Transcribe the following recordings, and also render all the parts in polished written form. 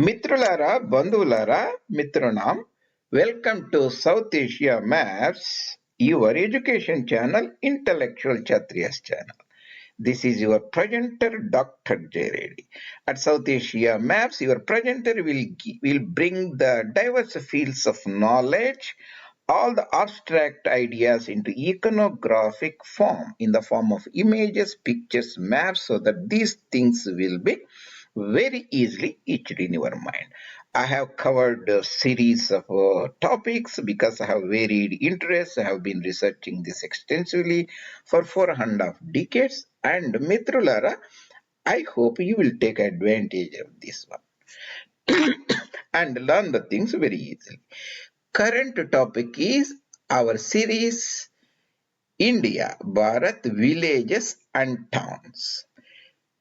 మిత్రులారా, బంధువులారా, మిత్రునాం, welcome to South Asia Maps, your education channel, intellectual Kshatriyas channel. This is your presenter, Dr. J. Reddy. At South Asia Maps, your presenter will bring the diverse fields of knowledge, all the abstract ideas into iconographic form in the form of images, pictures, maps, so that these things will be very easily etched in your mind. I have covered a series of topics because I have varied interests. I have been researching this extensively for 4.5 decades. And Mitrulara, I hope you will take advantage of this one and learn the things very easily. Current topic is our series India, Bharat, Villages and Towns.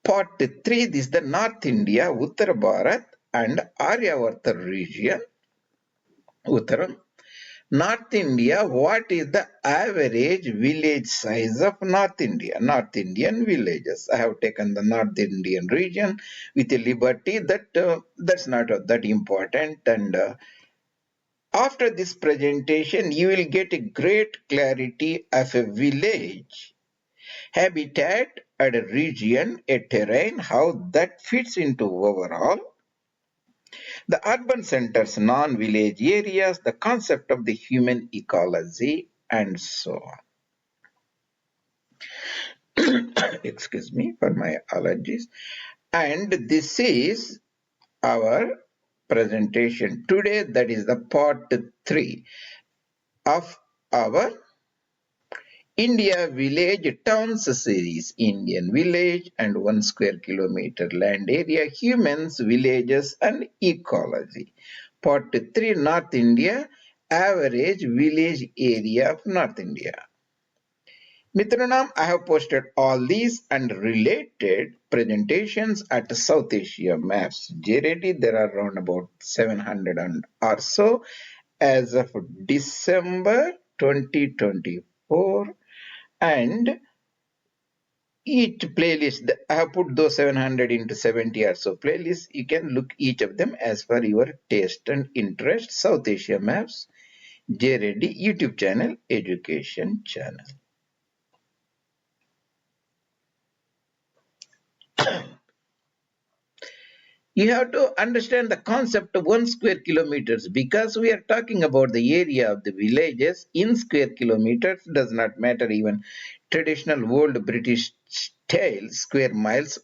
Part 3, this is the North India, Uttar Bharat and Aryavarta region. Uttaram. North India, what is the average village size of North India? North Indian villages. I have taken the North Indian region with a liberty that's not that important. And after this presentation, you will get a great clarity of a village habitat, a region, a terrain, how that fits into overall. The urban centers, non-village areas, the concept of the human ecology, and so on. Excuse me for my allergies. And this is our presentation today. That is the part 3 of our India Village Towns series, Indian village and 1 square kilometer land area, humans, villages and ecology. Part 3, North India, average village area of North India. Mitranam, I have posted all these and related presentations at South Asia Maps. JRD, there are around about 700 or so as of December 2024. And each playlist, I have put those 700 into 70 or so playlists. You can look each of them as per your taste and interest. South Asia Maps, JRD, YouTube channel, education channel. You have to understand the concept of 1 square kilometers because we are talking about the area of the villages in square kilometers. Does not matter, even traditional old British style square miles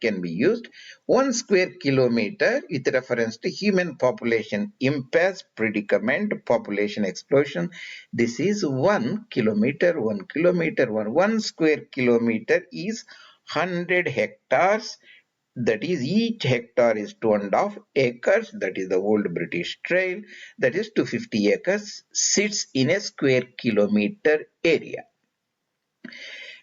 can be used. 1 square kilometer with reference to human population impasse, predicament, population explosion. This is 1 kilometer, 1 kilometer, 1 square kilometer is 100 hectares. That is, each hectare is 2.5 acres. That is the old British trail. That is 250 acres sits in a square kilometer area.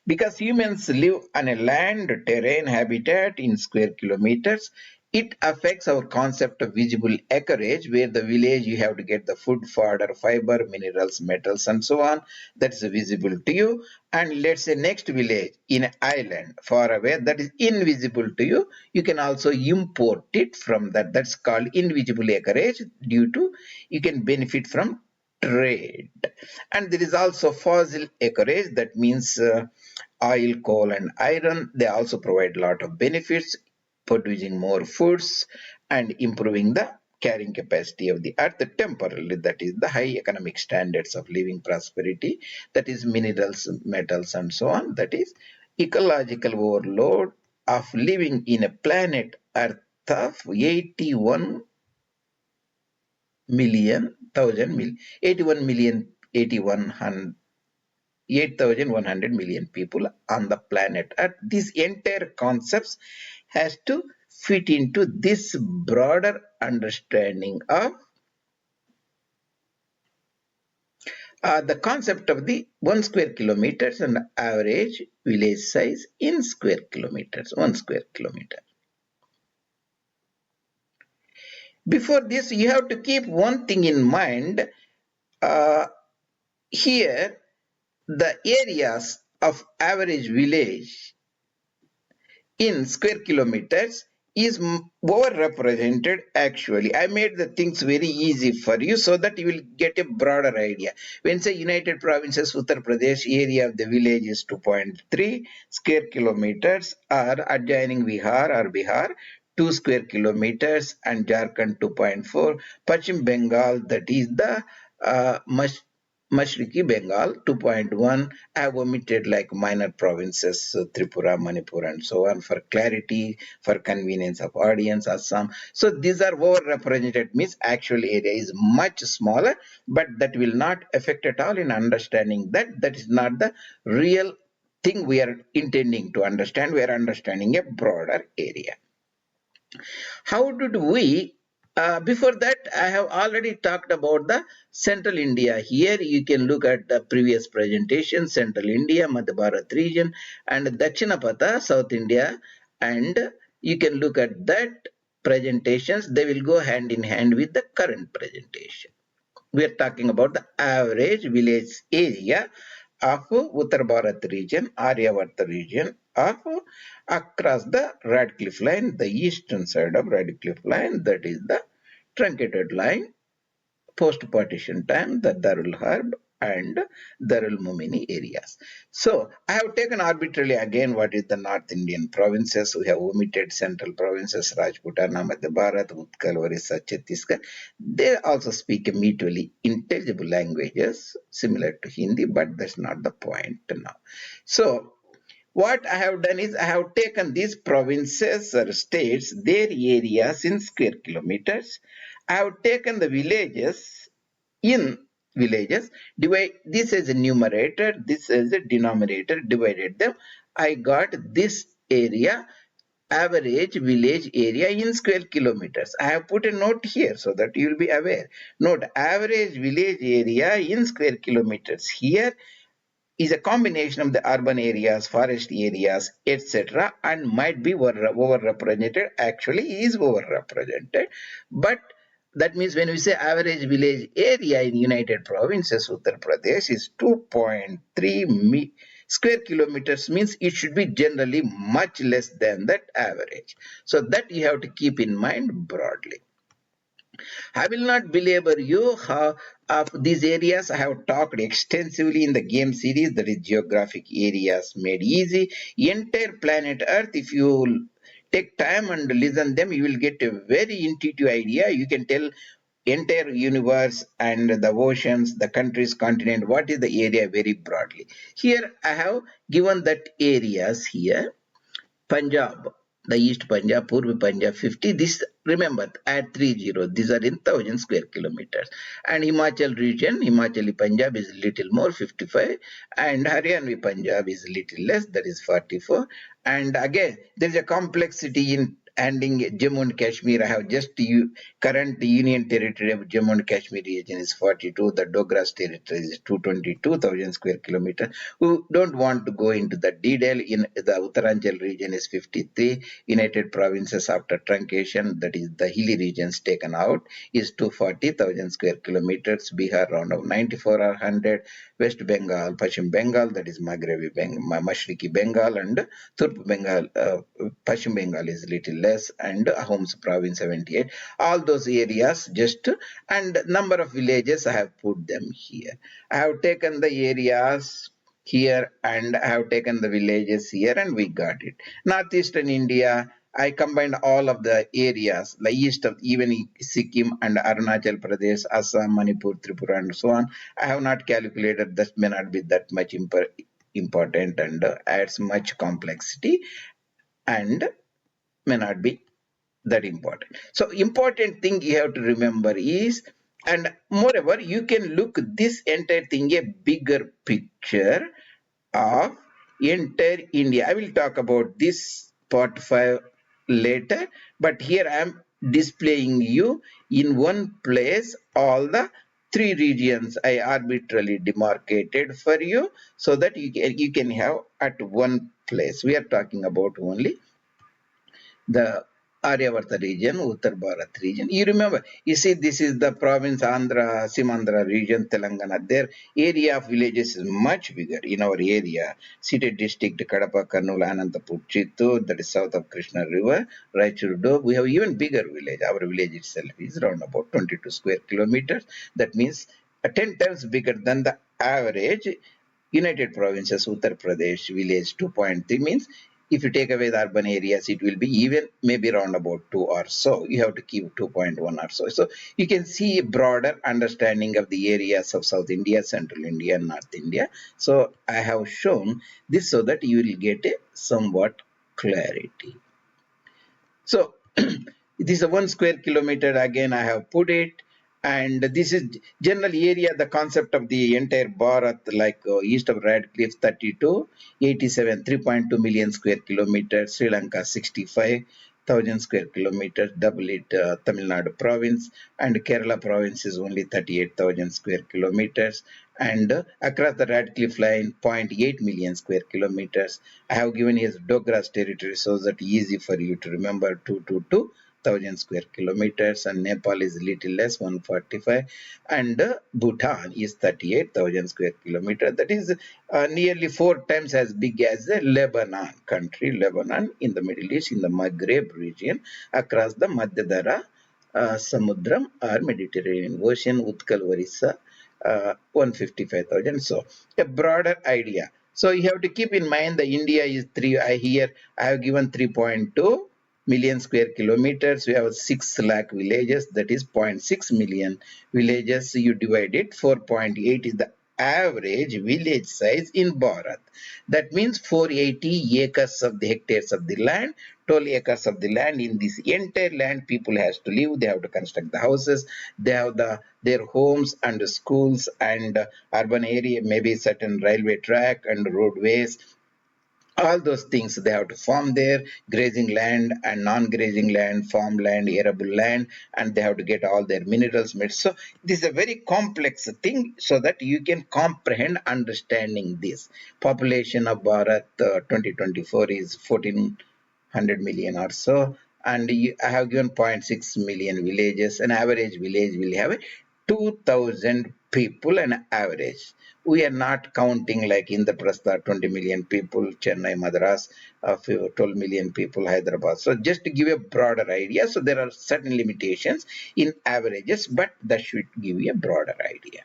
Because humans live on a land terrain habitat in square kilometers, it affects our concept of visible acreage, where the village you have to get the food, fodder, fiber, minerals, metals, and so on. That's visible to you. And let's say next village in an island far away, that is invisible to you. You can also import it from that. That's called invisible acreage. Due to you can benefit from trade. And there is also fossil acreage. That means oil, coal, and iron. They also provide a lot of benefits, producing more foods and improving the carrying capacity of the earth temporarily. That is the high economic standards of living prosperity. That is minerals, metals, and so on. That is ecological overload of living in a planet Earth of 81 million, 81 million, 8,100 million people on the planet Earth. These entire concepts has to fit into this broader understanding of the concept of the 1 square kilometers and average village size in square kilometers, 1 square kilometer. Before this, you have to keep one thing in mind. Here, the areas of average village in square kilometers is overrepresented. Actually, I made the things very easy for you so that you will get a broader idea. When say United Provinces Uttar Pradesh, area of the village is 2.3 square kilometers, or adjoining Bihar 2 square kilometers, and Jharkhand 2.4. Pachim Bengal, that is the Mashriki Bengal 2.1. I have omitted like minor provinces, Tripura, Manipur, and so on, for clarity, for convenience of audience, Assam. So these are overrepresented, means actual area is much smaller, but that will not affect at all in understanding that. That is not the real thing we are intending to understand. We are understanding a broader area. How did we, before that, I have already talked about the Central India. Here you can look at the previous presentation, Central India, Madhya Bharat region, and Dakshinapatha, South India, and you can look at that presentations. They will go hand in hand with the current presentation. We are talking about the average village area of Uttar Bharat region, Aryavata region of across the Radcliffe line, the eastern side of Radcliffe line, that is the truncated line, post-partition time, the Darul Harb and Darul Mumini areas. So I have taken arbitrarily again what is the North Indian provinces. We have omitted central provinces, Rajputana, Madhya Bharat, Utkal, Orissa, Chhattisgarh. They also speak mutually intelligible languages similar to Hindi, but that's not the point now. So what I have done is I have taken these provinces or states, their areas in square kilometers. I have taken the villages in villages, divide this as a numerator, this as a denominator, divided them. I got this area, average village area in square kilometers. I have put a note here so that you will be aware. Note average village area in square kilometers. Here is a combination of the urban areas, forest areas, etc., and might be overrepresented. Actually, is overrepresented. But that means when we say average village area in United Provinces, Uttar Pradesh is 2.3 square kilometers, means it should be generally much less than that average. So that you have to keep in mind broadly. I will not belabor you how of these areas. I have talked extensively in the game series, that is Geographic Areas Made Easy. Entire planet Earth, if you take time and listen them, you will get a very intuitive idea. You can tell entire universe and the oceans, the countries, continent, what is the area very broadly. Here I have given that areas here. Punjab, the East Punjab, Purvi Punjab 50. This remember add 30. These are in 1,000 square kilometers. And Himachal region, Himachali Punjab is little more 55, and Haryanvi Punjab is little less, that is 44. And again, there is a complexity in handing Jammu and Kashmir. I have just current union territory of Jammu and Kashmir region is 42. The Dogras territory is 222,000 square kilometers. Who don't want to go into the detail. In the Uttaranchal region is 53. United Provinces after truncation, that is the hilly regions taken out, is 240,000 square kilometers. Bihar round of 94 or 100. West Bengal, Pashim Bengal, that is Maghrebi Bengal, Mashriki Bengal, and Turp Bengal, Pashim Bengal is little less, and Homs province 78. All those areas just, and number of villages I have put them here. I have taken the areas here and I have taken the villages here, and we got it. Northeastern India, I combined all of the areas, the east of even Sikkim and Arunachal Pradesh, Assam, Manipur, Tripura, and so on. I have not calculated, that may not be that much important and adds much complexity and may not be that important. So important thing you have to remember is, and moreover, you can look this entire thing a bigger picture of entire India. I will talk about this part 5 later, but here I am displaying you in one place all the three regions I arbitrarily demarcated for you, so that you can have at one place. We are talking about only the Aryavarta region, Uttar Bharat region. You remember, you see, this is the province Andhra, Simandhra region, Telangana. Their area of villages is much bigger in our area. City district, Kadapa, Kurnool, Anantapur, Chittoor, that is south of Krishna River, Raichur, we have even bigger village. Our village itself is around about 22 square kilometers. That means 10 times bigger than the average United Provinces, Uttar Pradesh village 2.3 means if you take away the urban areas, it will be even maybe around about 2 or so. You have to keep 2.1 or so. So you can see a broader understanding of the areas of South India, Central India, and North India. So I have shown this so that you will get a somewhat clarity. So this is a 1 square kilometer. Again, I have put it. And this is general area, the concept of the entire Bharat, like east of Radcliffe, 32, 87, 3.2 million square kilometers, Sri Lanka, 65,000 square kilometers, double it, Tamil Nadu province, and Kerala province is only 38,000 square kilometers. And across the Radcliffe line, 0.8 million square kilometers. I have given his Dogra's territory so that easy for you to remember, 222,000 square kilometers, and Nepal is little less, 145, and Bhutan is 38,000 square kilometers. That is nearly 4 times as big as the Lebanon country, Lebanon in the Middle East, in the Maghreb region, across the Madhyadhara Samudram or Mediterranean Ocean, Utkal Orissa, 155,000. So a broader idea. So you have to keep in mind the India is here I have given 3.2 million square kilometers. We have 6 lakh villages, that is 0.6 million villages. You divide it, 4.8 is the average village size in Bharat. That means 480 acres of the hectares of the land, 12 acres of the land. In this entire land, people has to live. They have to construct the houses. They have their homes and schools and urban area, maybe certain railway track and roadways. All those things they have to farm there, grazing land and non-grazing land, farmland, arable land, and they have to get all their minerals made. So this is a very complex thing so that you can comprehend understanding this. Population of Bharat 2024 is 1400 million or so, and I have given 0.6 million villages. An average village will have 2,000 people, an average. We are not counting like Indraprastha, 20 million people, Chennai, Madras, 12 million people, Hyderabad. So just to give a broader idea, so there are certain limitations in averages, but that should give you a broader idea.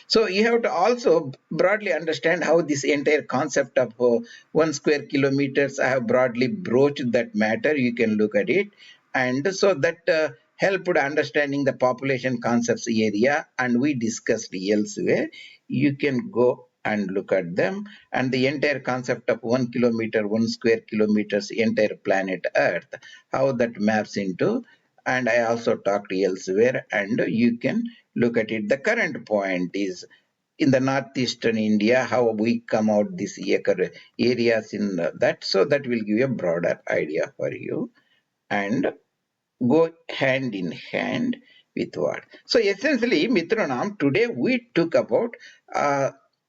So you have to also broadly understand how this entire concept of 1 square kilometers, I have broadly broached that matter. You can look at it. And so that helped understanding the population concepts area, and we discussed elsewhere. You can go and look at them, and the entire concept of 1 kilometer, 1 square kilometers, entire planet Earth, how that maps into, and I also talked elsewhere, and you can look at it. The current point is in the northeastern India, how we come out these areas in that, so that will give you a broader idea for you. And go hand in hand with what. So essentially, Mitranam, today we took about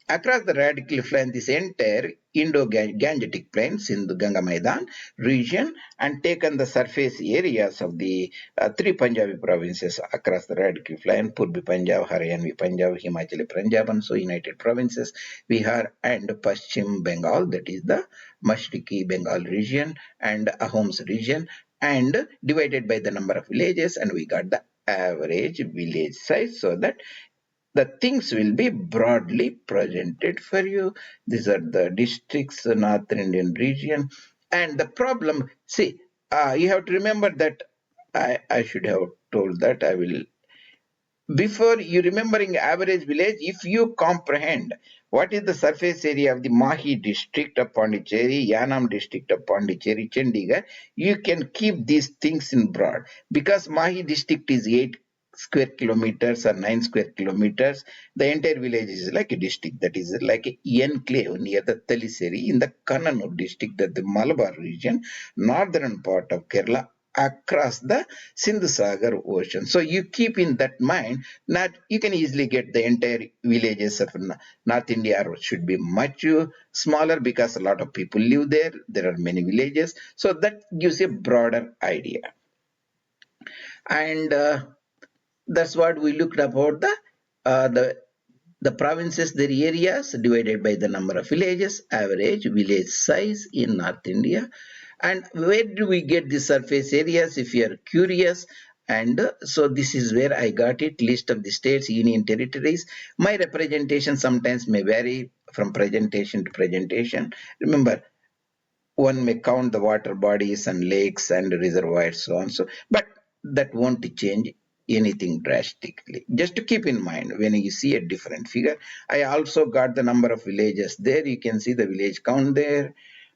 across the radical line, this entire Indo-Gangetic Plain, Sindhu Ganga Maidan region, and taken the surface areas of the 3 Punjabi provinces across the radical line, Purbi Punjab, Haryanvi Punjab, Himachal Punjab, and so United Provinces, Bihar and Paschim Bengal, that is the Mashriki Bengal region and Ahoms region, and divided by the number of villages, and we got the average village size, so that the things will be broadly presented for you. These are the districts, the North Indian region. And the problem, see, you have to remember that I should have told that. I will, before you remembering average village, if you comprehend what is the surface area of the Mahi district of Pondicherry, Yanam district of Pondicherry, Chandigarh, you can keep these things in broad, because Mahi district is 8 square kilometers or 9 square kilometers. The entire village is like a district, that is like a enclave near the Taliseri in the Kannanur district, that the Malabar region, northern part of Kerala, across the Sindhu Sagar Ocean. So you keep in that mind, not you can easily get the entire villages of North India should be much smaller because a lot of people live there. There are many villages. So that gives a broader idea. And that's what we looked about uh, the the provinces, their areas divided by the number of villages, average village size in North India. And where do we get the surface areas if you are curious? And so this is where I got it, list of the states, union territories. My representation sometimes may vary from presentation to presentation. Remember, one may count the water bodies and lakes and reservoirs, so on. So, but that won't change anything drastically. Just to keep in mind when you see a different figure. I also got the number of villages there. You can see the village count there.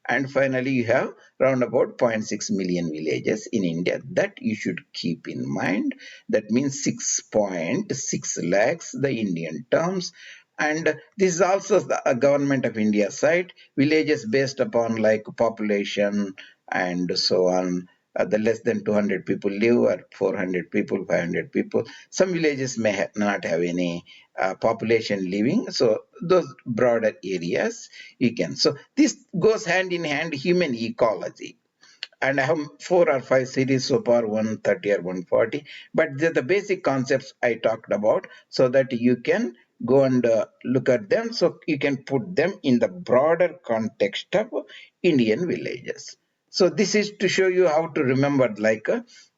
And finally, you have around about zero point 0.6 million villages in India that you should keep in mind. That means 6.6 lakhs, the Indian terms. And this is also the government of India site, villages based upon like population and so on. The less than 200 people live, or 400 people, 500 people. Some villages may not have any population living. So those broader areas you can. So this goes hand in hand, human ecology. And I have 4 or 5 series so far, 130 or 140. But they're the basic concepts I talked about so that you can go and look at them. So you can put them in the broader context of Indian villages. So this is to show you how to remember like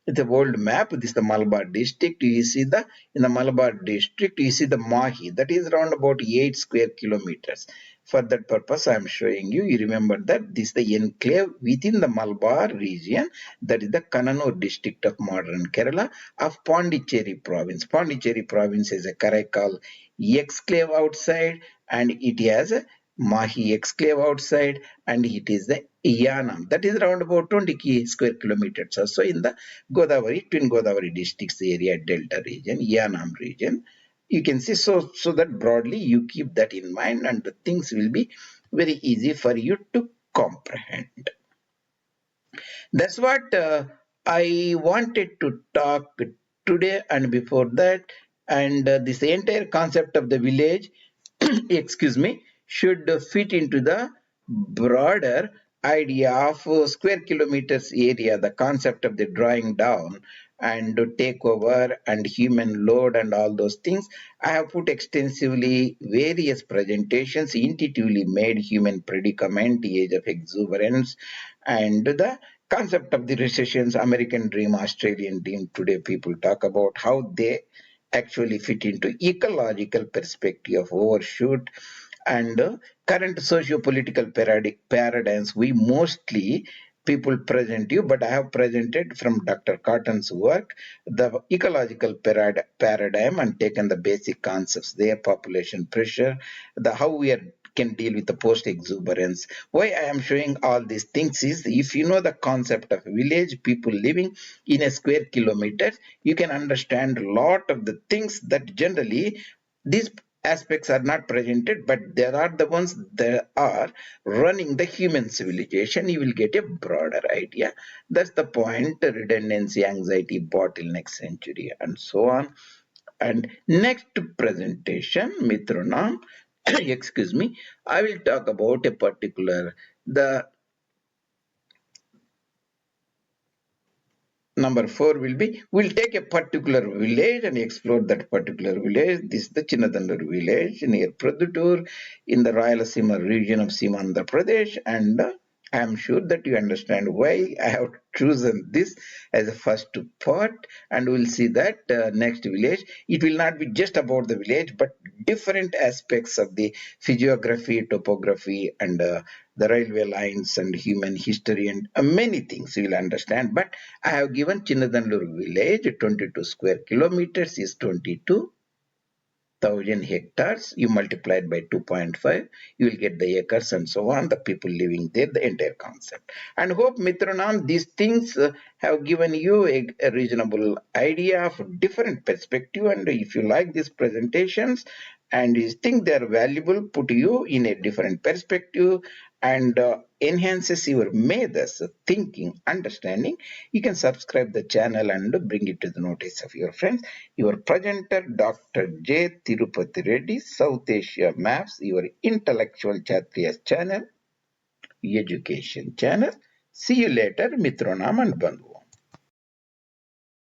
the old map. This is the Malabar district. You see the in the Malabar district you see the Mahi, that is around about 8 square kilometers. For that purpose, I am showing you. You remember that this is the enclave within the Malabar region, that is the Kannur district of modern Kerala, of Pondicherry province. Pondicherry province is a Karaikal exclave outside, and it has a Mahi exclave outside, and it is the Yanam. That is around about 20 square kilometers or so in the Godavari, twin Godavari districts area, Delta region, Yanam region. You can see, so that broadly you keep that in mind, and the things will be very easy for you to comprehend. That's what I wanted to talk today and before that. And this entire concept of the village, excuse me, should fit into the broader idea of square kilometers area, the concept of the drawing down and takeover and human load and all those things. I have put extensively various presentations, intuitively made human predicament, age of exuberance, and the concept of the recessions, American dream, Australian dream. Today people talk about how they actually fit into ecological perspective of overshoot and current socio-political paradigms. We mostly people present you, but I have presented from Dr. Cotton's work the ecological paradigm and taken the basic concepts there, population pressure, the how we are can deal with the post exuberance. Why I am showing all these things is, if you know the concept of village, people living in a square kilometer, you can understand a lot of the things that generally these aspects are not presented, but there are the ones that are running the human civilization. You will get a broader idea. That's the point: redundancy, anxiety, bottleneck century, and so on. And next presentation, Mitronam, excuse me, I will talk about a particular, the number 4 will be, we'll take a particular village and explore that particular village. This is the Chinnadanur village near Praduttur in the Rayalaseema region of Simandhra Pradesh, and I am sure that you understand why I have chosen this as a first part, and we'll see that next village. It will not be just about the village, but different aspects of the physiography, topography, and the railway lines and human history and many things you will understand. But I have given Chinnadanur village 22 square kilometers is 22,000 hectares. You multiply it by 2.5, you will get the acres and so on, the people living there, the entire concept. And hope Mitranam, these things have given you a reasonable idea of different perspective. And if you like these presentations and you think they are valuable, put you in a different perspective, and enhances your medas, thinking, understanding, you can subscribe the channel and bring it to the notice of your friends. Your presenter, Dr. J. Tirupati Reddy, South Asia Maps, your intellectual Kshatriyas channel, education channel. See you later, Mitronam and Bandhu.